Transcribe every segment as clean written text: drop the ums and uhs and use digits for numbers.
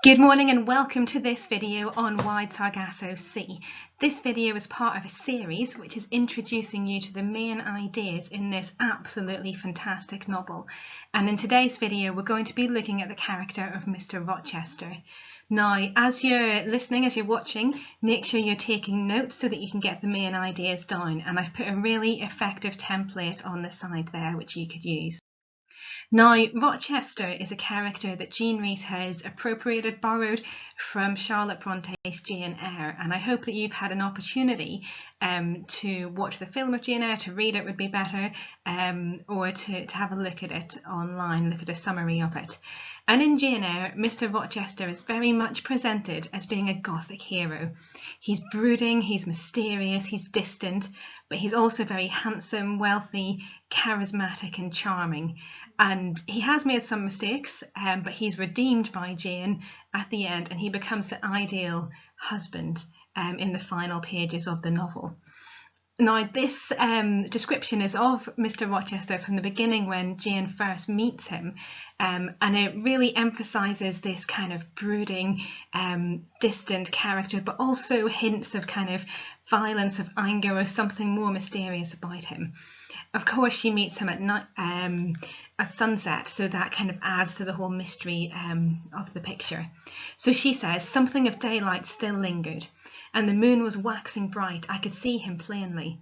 Good morning and welcome to this video on Wide Sargasso Sea. This video is part of a series which is introducing you to the main ideas in this absolutely fantastic novel. And in today's video we're going to be looking at the character of Mr. Rochester. Now, as you're listening, as you're watching, make sure you're taking notes so that you can get the main ideas down. And I've put a really effective template on the side there which you could use. Now, Rochester is a character that Jean Rhys has borrowed from Charlotte Bronte's Jane Eyre, and I hope that you've had an opportunity to watch the film of Jane Eyre, to read it would be better, or to have a look at it online, look at a summary of it. And in Jane Eyre, Mr. Rochester is very much presented as being a Gothic hero. He's brooding, he's mysterious, he's distant, but he's also very handsome, wealthy, charismatic and charming. And he has made some mistakes, but he's redeemed by Jane at the end, and he becomes the ideal husband in the final pages of the novel. Now, this description is of Mr. Rochester from the beginning when Jane first meets him, and it really emphasises this kind of brooding, distant character, but also hints of kind of violence, of anger, or something more mysterious about him. Of course, she meets him at night, at sunset, so that kind of adds to the whole mystery of the picture. So she says, "Something of daylight still lingered, and the moon was waxing bright. I could see him plainly.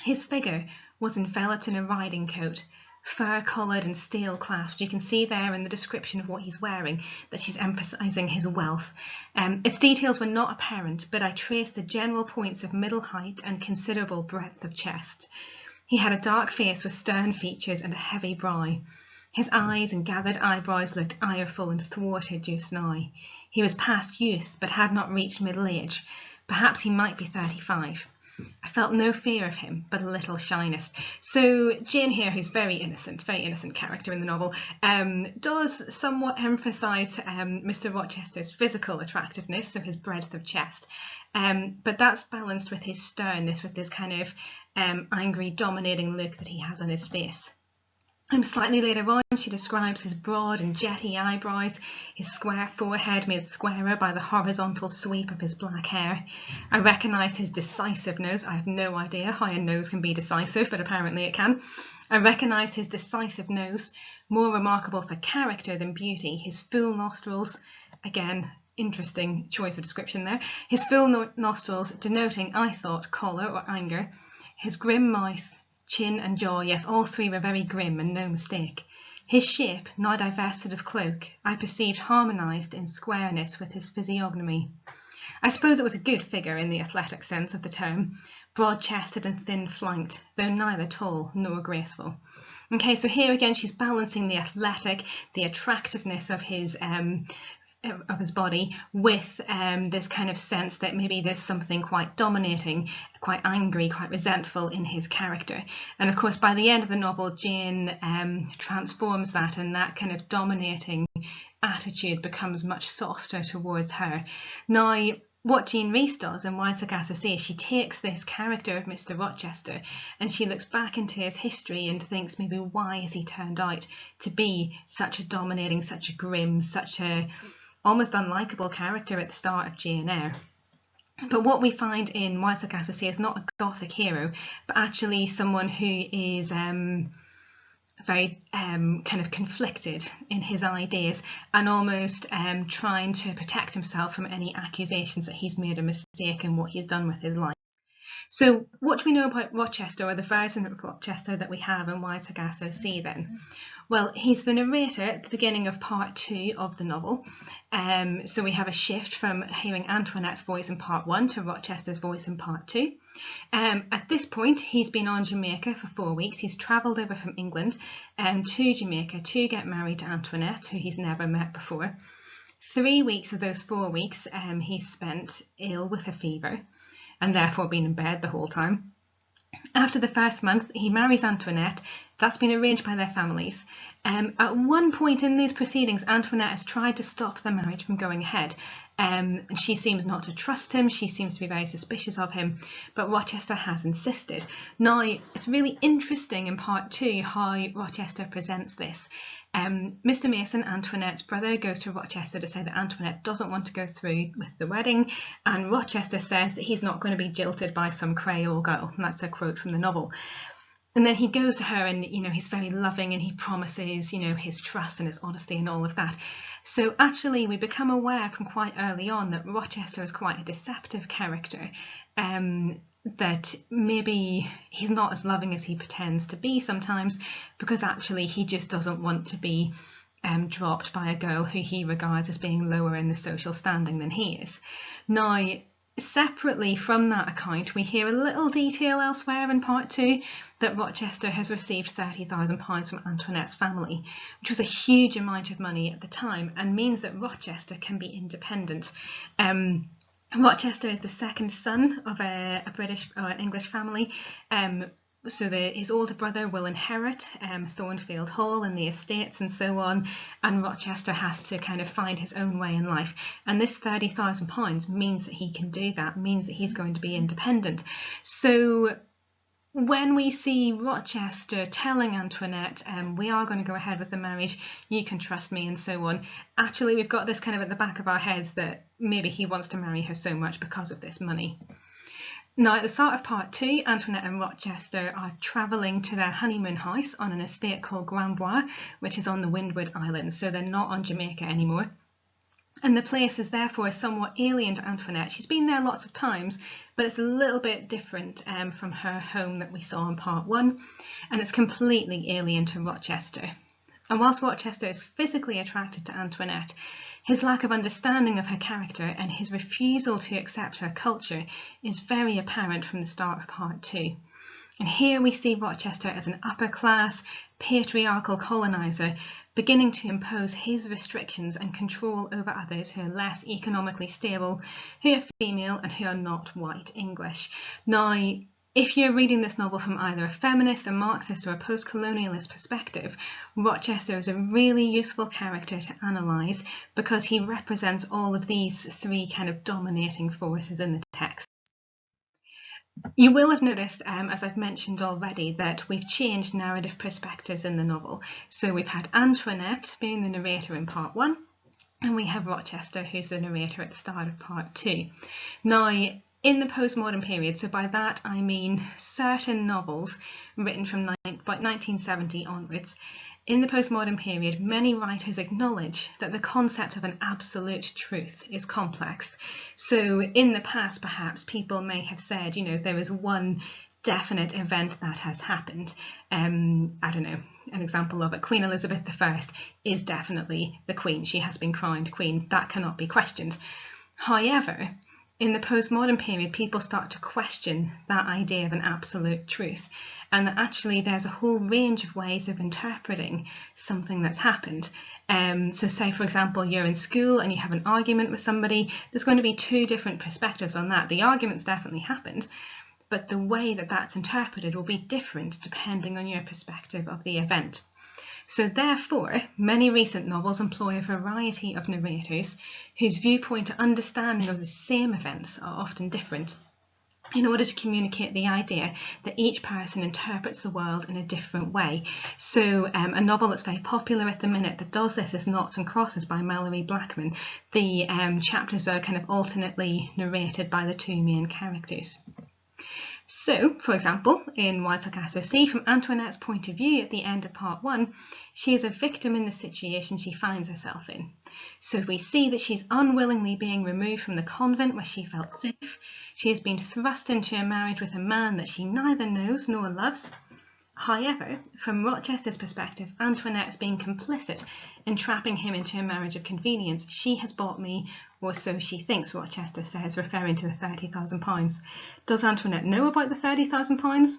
His figure was enveloped in a riding coat, fur-collared and steel-clasped." You can see there in the description of what he's wearing that she's emphasising his wealth. Its details were not apparent, but I traced the general points of middle height and considerable breadth of chest. He had a dark face with stern features and a heavy brow. His eyes and gathered eyebrows looked ireful and thwarted just now. He was past youth, but had not reached middle age. Perhaps he might be 35. I felt no fear of him, but a little shyness. So Jane here, who's very innocent character in the novel, does somewhat emphasise Mr. Rochester's physical attractiveness, so his breadth of chest, but that's balanced with his sternness, with this kind of angry, dominating look that he has on his face. Slightly later on, she describes his broad and jetty eyebrows, his square forehead made squarer by the horizontal sweep of his black hair. I recognise his decisive nose. I have no idea how a nose can be decisive, but apparently it can. I recognise his decisive nose, more remarkable for character than beauty. His full nostrils, again, interesting choice of description there. His full nostrils denoting, I thought, choler or anger. His grim mouth, chin and jaw, yes, all three were very grim and no mistake. His shape, now divested of cloak, I perceived harmonised in squareness with his physiognomy. I suppose it was a good figure in the athletic sense of the term, broad-chested and thin-flanked, though neither tall nor graceful. Okay, so here again she's balancing the athletic, the attractiveness of his body with this kind of sense that maybe there's something quite dominating, quite angry, quite resentful in his character. And of course by the end of the novel Jane transforms that, and that kind of dominating attitude becomes much softer towards her. Now, what Jean Rhys does in Wide Sargasso Sea is she takes this character of Mr. Rochester and she looks back into his history and thinks, maybe why has he turned out to be such a dominating, such a grim, such a almost unlikable character at the start of Jane Eyre. But what we find in Wide Sargasso Sea is not a Gothic hero, but actually someone who is very kind of conflicted in his ideas and almost trying to protect himself from any accusations that he's made a mistake in what he's done with his life. So what do we know about Rochester, or the version of Rochester that we have in Wide Sargasso Sea then? Well, he's the narrator at the beginning of part 2 of the novel. So we have a shift from hearing Antoinette's voice in part 1 to Rochester's voice in part 2. At this point, he's been on Jamaica for 4 weeks. He's travelled over from England to Jamaica to get married to Antoinette, who he's never met before. 3 weeks of those 4 weeks he's spent ill with a fever, and therefore been in bed the whole time. After the first month, he marries Antoinette, That's been arranged by their families. At one point in these proceedings, Antoinette has tried to stop the marriage from going ahead. And she seems not to trust him, she seems to be very suspicious of him, but Rochester has insisted. Now, it's really interesting in part 2 how Rochester presents this. Mr. Mason, Antoinette's brother, goes to Rochester to say that Antoinette doesn't want to go through with the wedding, and Rochester says that he's not going to be jilted by some Creole girl, and that's a quote from the novel. And then he goes to her and, he's very loving and he promises, his trust and his honesty and all of that. So actually we become aware from quite early on that Rochester is quite a deceptive character, that maybe he's not as loving as he pretends to be sometimes, because actually he just doesn't want to be dropped by a girl who he regards as being lower in the social standing than he is. Now, separately from that account, we hear a little detail elsewhere in part 2 that Rochester has received £30,000 from Antoinette's family, which was a huge amount of money at the time and means that Rochester can be independent. Rochester is the second son of a British or an English family. So his older brother will inherit Thornfield Hall and the estates and so on, and Rochester has to kind of find his own way in life. And this £30,000 means that he can do that, means that he's going to be independent. So when we see Rochester telling Antoinette, we are going to go ahead with the marriage, you can trust me and so on, actually we've got this kind of at the back of our heads that maybe he wants to marry her so much because of this money. Now, at the start of part 2, Antoinette and Rochester are travelling to their honeymoon house on an estate called Grambois, which is on the Windward Islands, so they're not on Jamaica anymore. And the place is therefore somewhat alien to Antoinette. She's been there lots of times, but it's a little bit different from her home that we saw in part 1, and it's completely alien to Rochester. And whilst Rochester is physically attracted to Antoinette, his lack of understanding of her character and his refusal to accept her culture is very apparent from the start of part 2. And here we see Rochester as an upper-class, patriarchal coloniser beginning to impose his restrictions and control over others who are less economically stable, who are female and who are not white English. Now, if you're reading this novel from either a feminist, a Marxist or a post-colonialist perspective, Rochester is a really useful character to analyse because he represents all of these three kind of dominating forces in the text. You will have noticed, as I've mentioned already, that we've changed narrative perspectives in the novel. So we've had Antoinette being the narrator in part 1, and we have Rochester who's the narrator at the start of part 2. Now, in the postmodern period, so by that I mean certain novels written from about 1970 onwards, in the postmodern period, many writers acknowledge that the concept of an absolute truth is complex. So in the past, perhaps, people may have said, there is one definite event that has happened. I don't know, an example of it, Queen Elizabeth I is definitely the Queen. She has been crowned Queen. That cannot be questioned. However, in the postmodern period, people start to question that idea of an absolute truth, and that actually there's a whole range of ways of interpreting something that's happened. So say, for example, you're in school and you have an argument with somebody, there's going to be two different perspectives on that. The argument's definitely happened, but the way that that's interpreted will be different depending on your perspective of the event. So therefore, many recent novels employ a variety of narrators whose viewpoint or understanding of the same events are often different, in order to communicate the idea that each person interprets the world in a different way. So a novel that's very popular at the minute that does this is Noughts and Crosses by Mallory Blackman. The chapters are kind of alternately narrated by the two main characters. So, for example, in Wide Sargasso Sea, from Antoinette's point of view at the end of part 1, she is a victim in the situation she finds herself in. So we see that she's unwillingly being removed from the convent where she felt safe. She has been thrust into a marriage with a man that she neither knows nor loves. However, from Rochester's perspective, Antoinette is being complicit in trapping him into a marriage of convenience. She has bought me, or so she thinks, Rochester says, referring to the £30,000. Does Antoinette know about the £30,000?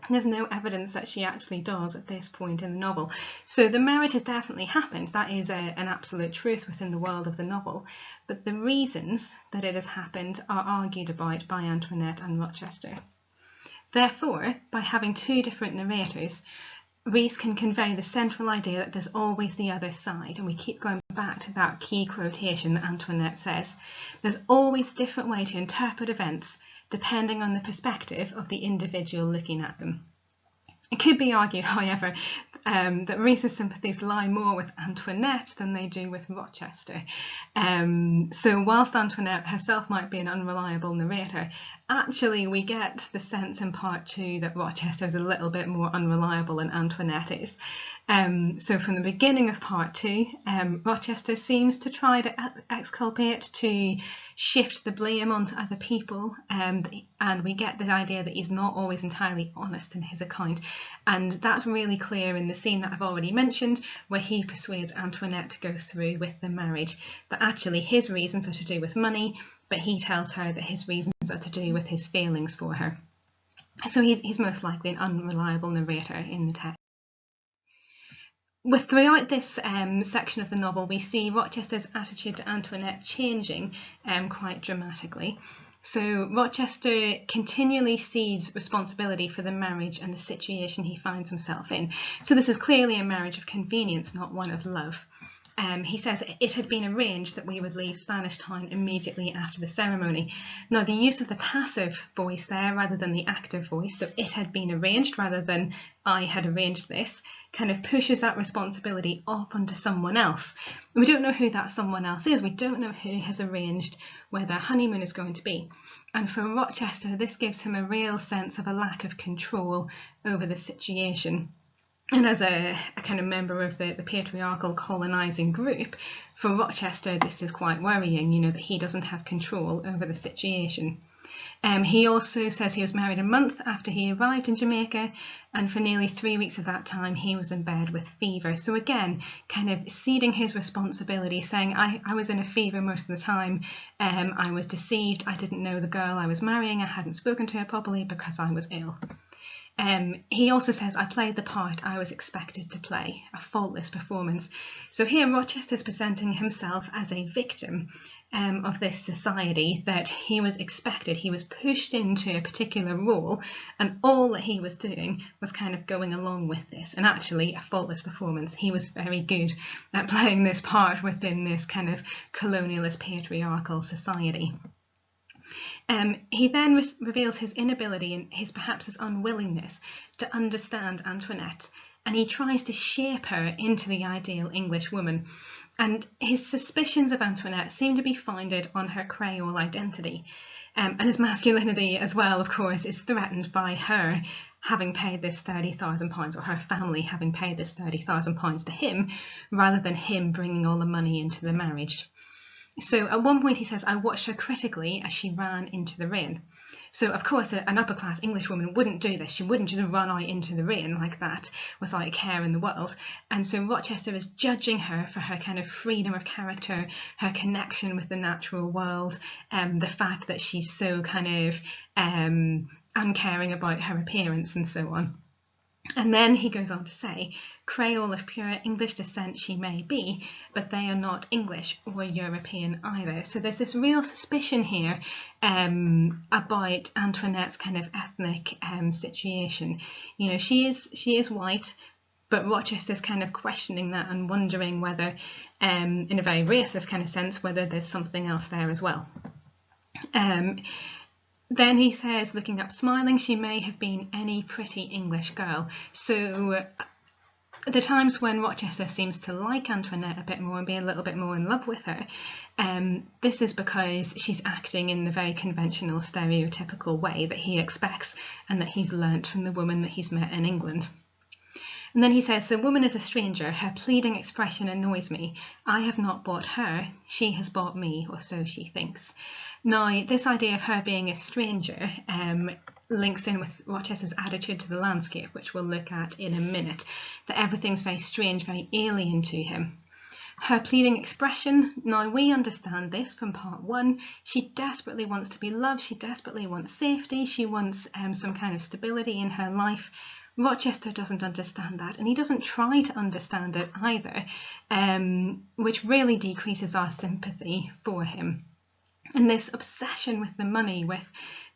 There's no evidence that she actually does at this point in the novel. So the marriage has definitely happened. That is an absolute truth within the world of the novel. But the reasons that it has happened are argued about by Antoinette and Rochester. Therefore, by having two different narrators, Rhys can convey the central idea that there's always the other side, and we keep going back to that key quotation that Antoinette says. There's always a different way to interpret events depending on the perspective of the individual looking at them. It could be argued, however, that Rhys's sympathies lie more with Antoinette than they do with Rochester. So whilst Antoinette herself might be an unreliable narrator, actually we get the sense in part 2 that Rochester is a little bit more unreliable than Antoinette is. So from the beginning of part 2, Rochester seems to try to exculpate, to shift the blame onto other people, and we get the idea that he's not always entirely honest in his account, and that's really clear in the scene that I've already mentioned, where he persuades Antoinette to go through with the marriage, that actually his reasons are to do with money, but he tells her that his reasons are to do with his feelings for her. So he's most likely an unreliable narrator in the text. Throughout this section of the novel, we see Rochester's attitude to Antoinette changing quite dramatically. So Rochester continually sees responsibility for the marriage and the situation he finds himself in. So this is clearly a marriage of convenience, not one of love. He says it had been arranged that we would leave Spanish Town immediately after the ceremony. Now, the use of the passive voice there rather than the active voice, so it had been arranged rather than I had arranged this, kind of pushes that responsibility up onto someone else. We don't know who that someone else is. We don't know who has arranged where their honeymoon is going to be. And for Rochester, this gives him a real sense of a lack of control over the situation. And as a kind of member of the patriarchal colonising group, for Rochester this is quite worrying, that he doesn't have control over the situation. He also says he was married a month after he arrived in Jamaica, and for nearly 3 weeks of that time he was in bed with fever. So again, kind of ceding his responsibility, saying I was in a fever most of the time, I was deceived, I didn't know the girl I was marrying, I hadn't spoken to her properly because I was ill. He also says, I played the part I was expected to play, a faultless performance. So here Rochester's presenting himself as a victim of this society, that he was expected, he was pushed into a particular role, and all that he was doing was kind of going along with this, and actually a faultless performance. He was very good at playing this part within this kind of colonialist patriarchal society. He then reveals his inability and perhaps his unwillingness to understand Antoinette, and he tries to shape her into the ideal English woman. And his suspicions of Antoinette seem to be founded on her Creole identity, and his masculinity as well, of course, is threatened by her having paid this £30,000, or her family having paid this £30,000 to him, rather than him bringing all the money into the marriage. So at one point he says, I watched her critically as she ran into the rain. So of course an upper class English woman wouldn't do this. She wouldn't just run out into the rain like that without a care in the world. And so Rochester is judging her for her kind of freedom of character, her connection with the natural world, the fact that she's so kind of uncaring about her appearance and so on. And then he goes on to say, Creole of pure English descent she may be, but they are not English or European either. So there's this real suspicion here about Antoinette's kind of ethnic situation. She is white, but Rochester's kind of questioning that and wondering whether, in a very racist kind of sense, whether there's something else there as well. Then he says, looking up, smiling, she may have been any pretty English girl. So the times when Rochester seems to like Antoinette a bit more and be a little bit more in love with her, this is because she's acting in the very conventional, stereotypical way that he expects and that he's learnt from the woman that he's met in England. And then he says, the woman is a stranger, her pleading expression annoys me. I have not bought her, she has bought me, or so she thinks. Now, this idea of her being a stranger links in with Rochester's attitude to the landscape, which we'll look at in a minute, that everything's very strange, very alien to him. Her pleading expression, now we understand this from part 1, she desperately wants to be loved, she desperately wants safety, she wants some kind of stability in her life. Rochester doesn't understand that, and he doesn't try to understand it either, which really decreases our sympathy for him. And this obsession with the money, with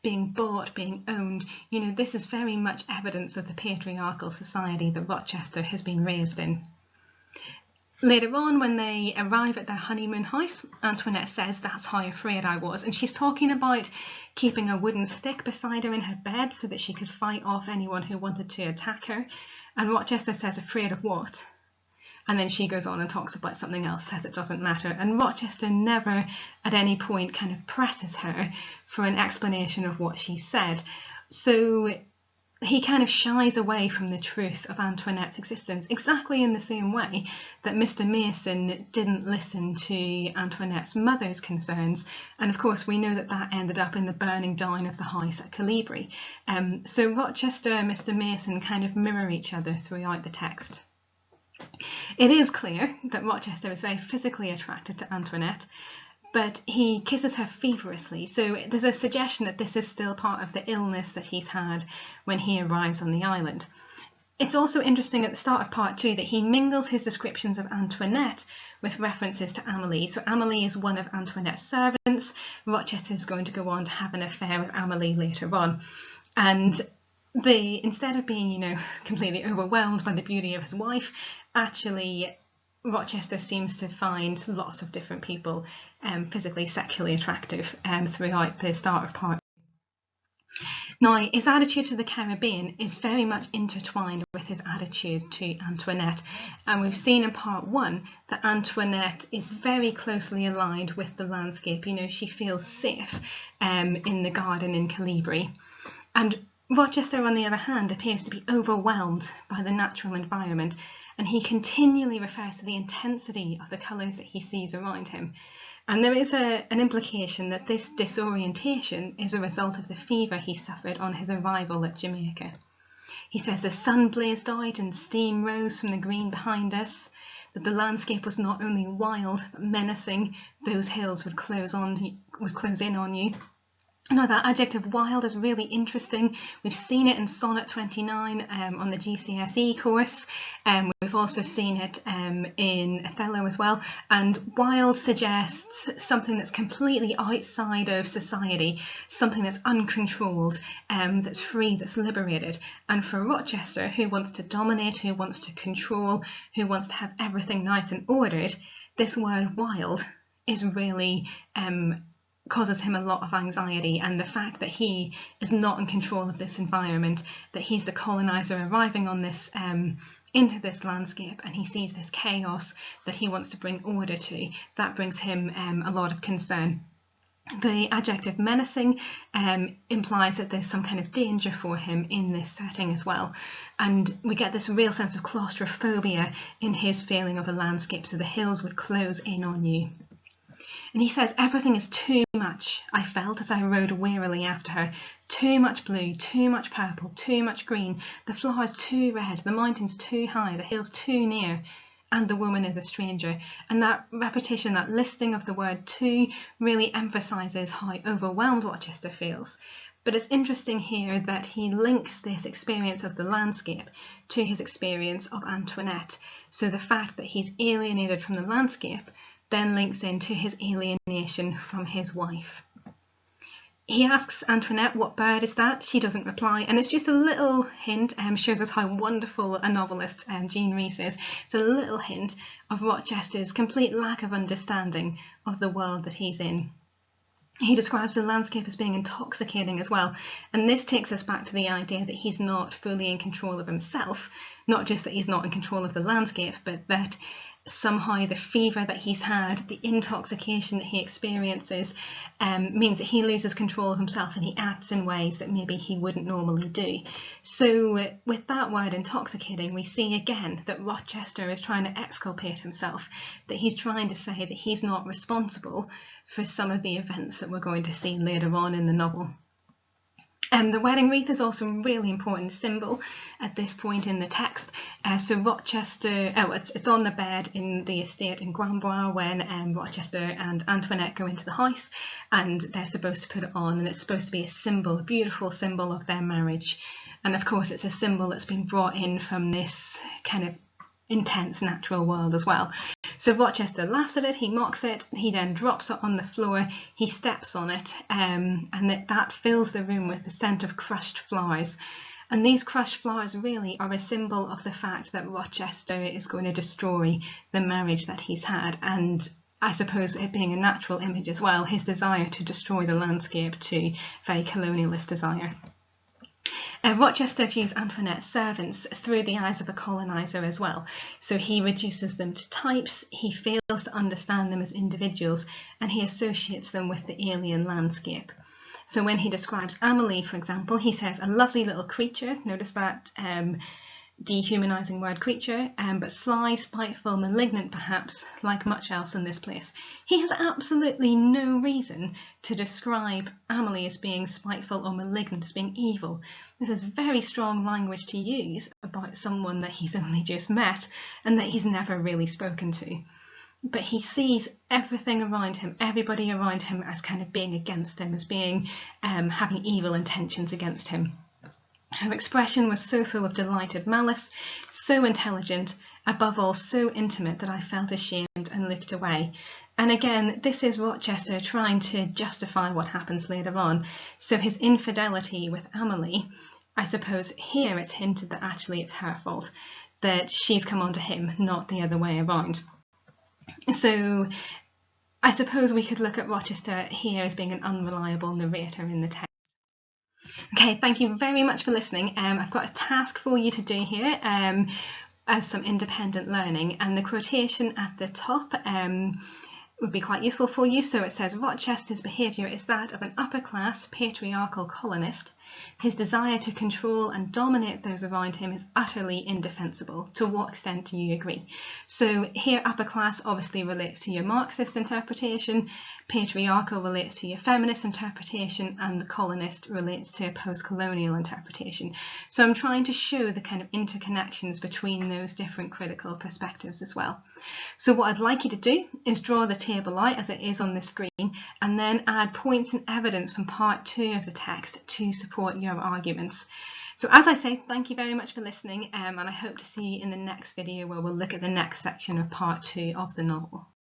being bought, being owned. You know, this is very much evidence of the patriarchal society that Rochester has been raised in. Later on, when they arrive at their honeymoon house, Antoinette says, "That's how afraid I was." And she's talking about keeping a wooden stick beside her in her bed so that she could fight off anyone who wanted to attack her. And Rochester says, "Afraid of what?" And then she goes on and talks about something else, says it doesn't matter. And Rochester never at any point kind of presses her for an explanation of what she said. So he kind of shies away from the truth of Antoinette's existence, exactly in the same way that Mr. Mason didn't listen to Antoinette's mother's concerns. And of course, we know that that ended up in the burning down of the house at Calibri. So Rochester and Mr. Mason kind of mirror each other throughout the text. It is clear that Rochester is very physically attracted to Antoinette, but he kisses her feverishly, so there's a suggestion that this is still part of the illness that he's had when he arrives on the island. It's also interesting at the start of part 2 that he mingles his descriptions of Antoinette with references to Amélie. So Amélie is one of Antoinette's servants. Rochester is going to go on to have an affair with Amélie later on. And instead of being, you know, completely overwhelmed by the beauty of his wife, actually Rochester seems to find lots of different people physically, sexually attractive throughout the start of part. Now, his attitude to the Caribbean is very much intertwined with his attitude to Antoinette, and we've seen in part 1 that Antoinette is very closely aligned with the landscape. You know, she feels safe in the garden in Calibri, and Rochester, on the other hand, appears to be overwhelmed by the natural environment, and he continually refers to the intensity of the colours that he sees around him. And there is an implication that this disorientation is a result of the fever he suffered on his arrival at Jamaica. He says the sun blazed out and steam rose from the green behind us, that the landscape was not only wild but menacing. Those hills would close in on you. Now, that adjective wild is really interesting. We've seen it in Sonnet 29 on the GCSE course. We've also seen it in Othello as well. And wild suggests something that's completely outside of society, something that's uncontrolled, that's free, that's liberated. And for Rochester, who wants to dominate, who wants to control, who wants to have everything nice and ordered, this word wild is really causes him a lot of anxiety, and the fact that he is not in control of this environment, that he's the colonizer arriving on this into this landscape, and he sees this chaos that he wants to bring order to, that brings him a lot of concern. The adjective menacing implies that there's some kind of danger for him in this setting as well, and we get this real sense of claustrophobia in his feeling of the landscape, so the hills would close in on you. And he says, everything is too much, I felt as I rode wearily after her. Too much blue, too much purple, too much green, the flowers too red, the mountains too high, the hills too near, and the woman is a stranger. And that repetition, that listing of the word too, really emphasises how overwhelmed Rochester feels. But it's interesting here that he links this experience of the landscape to his experience of Antoinette. So the fact that he's alienated from the landscape then links into his alienation from his wife. He asks Antoinette, what bird is that? She doesn't reply, and it's just a little hint, shows us how wonderful a novelist Jean Rhys is. It's a little hint of Rochester's complete lack of understanding of the world that he's in. He describes the landscape as being intoxicating as well, and this takes us back to the idea that he's not fully in control of himself, not just that he's not in control of the landscape, but that somehow the fever that he's had, the intoxication that he experiences, means that he loses control of himself and he acts in ways that maybe he wouldn't normally do. So with that word intoxicating, we see again that Rochester is trying to exculpate himself, that he's trying to say that he's not responsible for some of the events that we're going to see later on in the novel. The wedding wreath is also a really important symbol at this point in the text. So Rochester, it's on the bed in the estate in Grambois when Rochester and Antoinette go into the house, and they're supposed to put it on, and it's supposed to be a symbol, a beautiful symbol of their marriage. And of course it's a symbol that's been brought in from this kind of intense natural world as well. So Rochester laughs at it, he mocks it, he then drops it on the floor, he steps on it, and that fills the room with the scent of crushed flowers. And these crushed flowers really are a symbol of the fact that Rochester is going to destroy the marriage that he's had, and I suppose it being a natural image as well, his desire to destroy the landscape too, very colonialist desire. Rochester views Antoinette's servants through the eyes of a coloniser as well, so he reduces them to types, he fails to understand them as individuals, and he associates them with the alien landscape. So when he describes Amelie, for example, he says a lovely little creature, notice that dehumanising word creature, but sly, spiteful, malignant perhaps, like much else in this place. He has absolutely no reason to describe Amelie as being spiteful or malignant, as being evil. This is very strong language to use about someone that he's only just met and that he's never really spoken to. But he sees everything around him, everybody around him, as kind of being against him, as being having evil intentions against him. Her expression was so full of delighted malice, so intelligent, above all so intimate that I felt ashamed and looked away. And again, this is Rochester trying to justify what happens later on. So his infidelity with Amelie, I suppose here it's hinted that actually it's her fault, that she's come on to him, not the other way around. So I suppose we could look at Rochester here as being an unreliable narrator in the text. Okay, thank you very much for listening. I've got a task for you to do here as some independent learning, and the quotation at the top would be quite useful for you. So it says, Rochester's behaviour is that of an upper-class patriarchal colonist. His desire to control and dominate those around him is utterly indefensible. To what extent do you agree? So here upper class obviously relates to your Marxist interpretation, patriarchal relates to your feminist interpretation, and the colonist relates to a post-colonial interpretation. So I'm trying to show the kind of interconnections between those different critical perspectives as well. So what I'd like you to do is draw the table out as it is on the screen, and then add points and evidence from part 2 of the text to support your arguments. So as I say, thank you very much for listening, and I hope to see you in the next video where we'll look at the next section of part 2 of the novel.